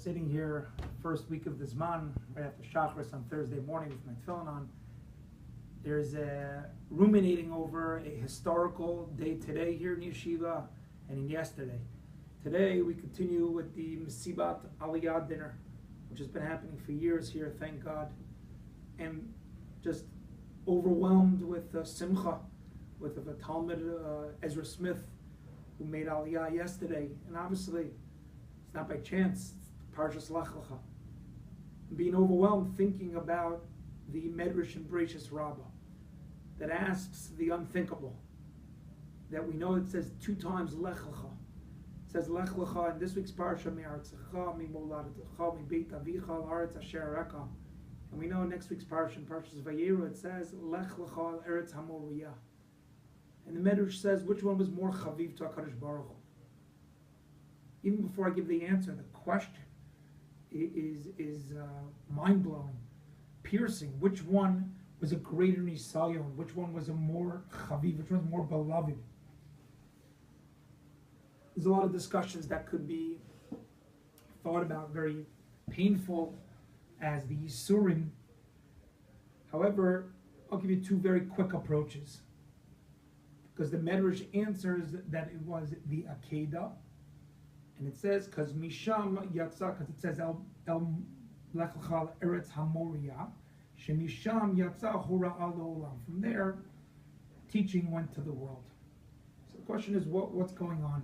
sitting here first week of the Zman, right after Shachris on Thursday morning with my tefillin on. There's ruminating over a historical day today here in Yeshiva and in yesterday. Today we continue with the Mesibat Aliyah dinner, which has been happening for years here, thank God. And just overwhelmed with simcha, with a Talmud, Ezra Smith, who made Aliyah yesterday. And obviously, it's not by chance, it's Parshat Lech-Lecha. Being overwhelmed thinking about the Medrash and Bereshis Rabbah that asks the unthinkable. That we know it says 2 times Lech-Lecha. It says Lech-Lecha in this week's Parsha, Me'artzecha, Me'moladecha, Me'beit Avicha, L'Aretz Asher Areka. And we know in next week's Parsha, in Parshas Vayera, it says Lech-Lecha Eretz HaMoriah. And the Medrash says, which one was more chaviv to HaKadosh Baruch Hu? Even before I give the answer, the question is mind-blowing, piercing. Which one was a greater nisayon? Which one was a more chaviv? Which one was more beloved? There's a lot of discussions that could be thought about, very painful as the Yisurim. However, I'll give you 2 very quick approaches. Because the Medrash answers that it was the Akedah, and it says, because Misham Yatza, because it says El Lech-Lecha Eretz HaMoriah, Shemisham Yatza Hura Al Olam. From there, teaching went to the world. So the question is, what's going on?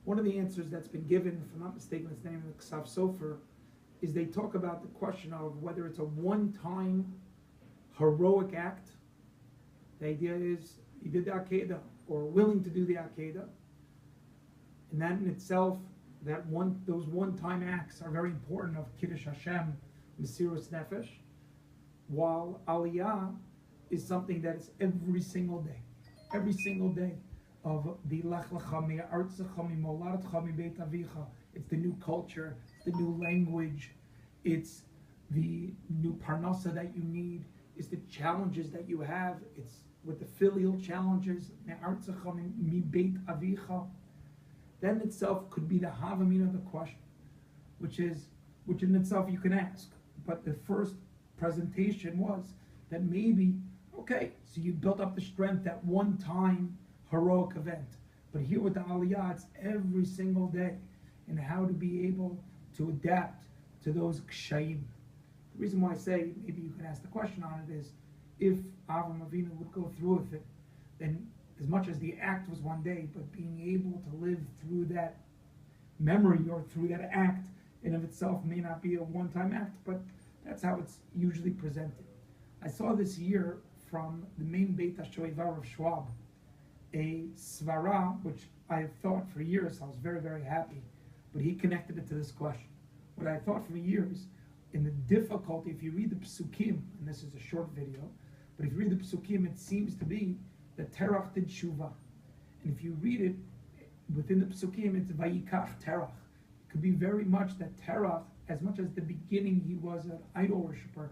One of the answers that's been given, if I'm not mistaken, it's named the Ksav Sofer, is they talk about the question of whether it's a one-time heroic act. The idea is, you did the Akedah, or willing to do the Akedah, and that in itself, those one-time acts are very important of Kiddush Hashem, Mesirus Nefesh, while Aliyah is something that is every single day of the Lech-Lecha, Me'artzecha, Me'moladecha, Me'beit Avicha. It's the new culture, it's the new language, it's the new parnasa that you need, it's the challenges that you have, it's with the filial challenges, Me'artzecha, Me'beit Avicha. That in itself could be the havamina of the question, which in itself you can ask. But the first presentation was that maybe, okay, so you built up the strength at one time heroic event. But here with the Aliyah, it's every single day, and how to be able to adapt to those kshayim. The reason why I say maybe you can ask the question on it is, if Avram Avinu would go through with it, then as much as the act was one day, but being able to live through that memory or through that act in of itself may not be a one-time act, but that's how it's usually presented. I saw this year from the main Beit HaShoevar of Schwab, a svara, which I have thought for years, I was very, very happy, but he connected it to this question. What I thought for years, in the difficulty, if you read the Psukim, and this is a short video, but if you read the Psukim, it seems to be that Terach did Shuvah. And if you read it, within the Psukim, it's Vayikach Terach. It could be very much that Terach, as much as the beginning he was an idol worshiper,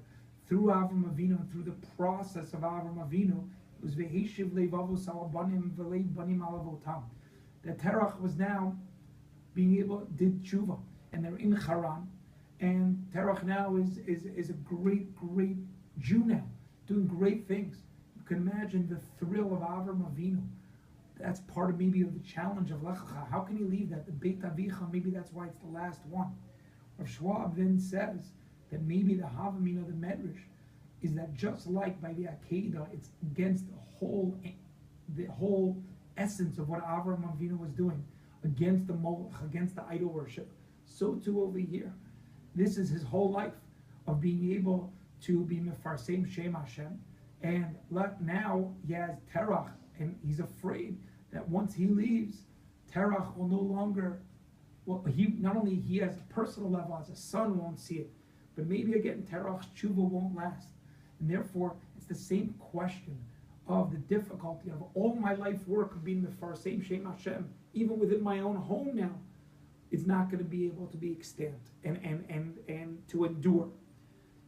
through Avram Avinu, through the process of Avram Avinu, it was Veheshiv Levavos Al Banim V'Leiv Banim Alavotam. That Terach was now being able, did Shuvah. And they're in Haran. And Terach now is a great Jew now, doing great things. You can imagine the thrill of Avram Avinu. That's part of maybe of the challenge of Lech-Lecha. How can he leave that? The Beit Avicha, maybe that's why it's the last one. Rav Schwab then says that maybe the Havamina of the Medrash is that just like by the Akedah, it's against the whole essence of what Avram Avinu was doing, against the Molech, against the idol worship. So too over here. This is his whole life of being able to be Mefarsem Shem Hashem. And now he has Terach, and he's afraid that once he leaves, Terach will no longer, not only he has a personal level, as a son won't see it, but maybe again Terach's tshuva won't last. And therefore, it's the same question of the difficulty of all my life work of being Mefarsem Shem Hashem, even within my own home now, it's not going to be able to be extant and to endure.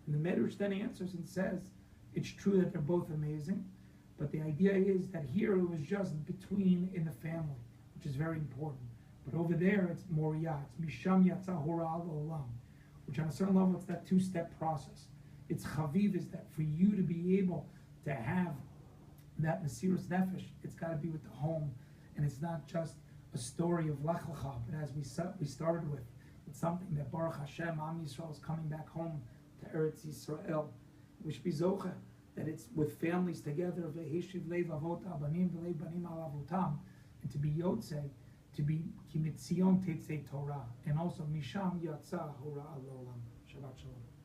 And the Medrash then answers and says, it's true that they're both amazing, but the idea is that here it was just between in the family, which is very important. But over there, it's Moriah. It's Misham Yatza Hora Olam, which on a certain level, it's that two-step process. It's Chaviv, is that for you to be able to have that Mesiras Nefesh, it's got to be with the home. And it's not just a story of Lech-Lecha, but as we started with, it's something that Baruch Hashem, Am Yisrael is coming back home to Eretz Yisrael. We should be zocha that it's with families together, Veheshiv Lev Avot Abanim V'Lev Banim Al Avotam, and to be Yotzei, to be Kimitzion Tetzei Torah, and also Misham Yatza Hora Al Olam. Shabbat Shalom.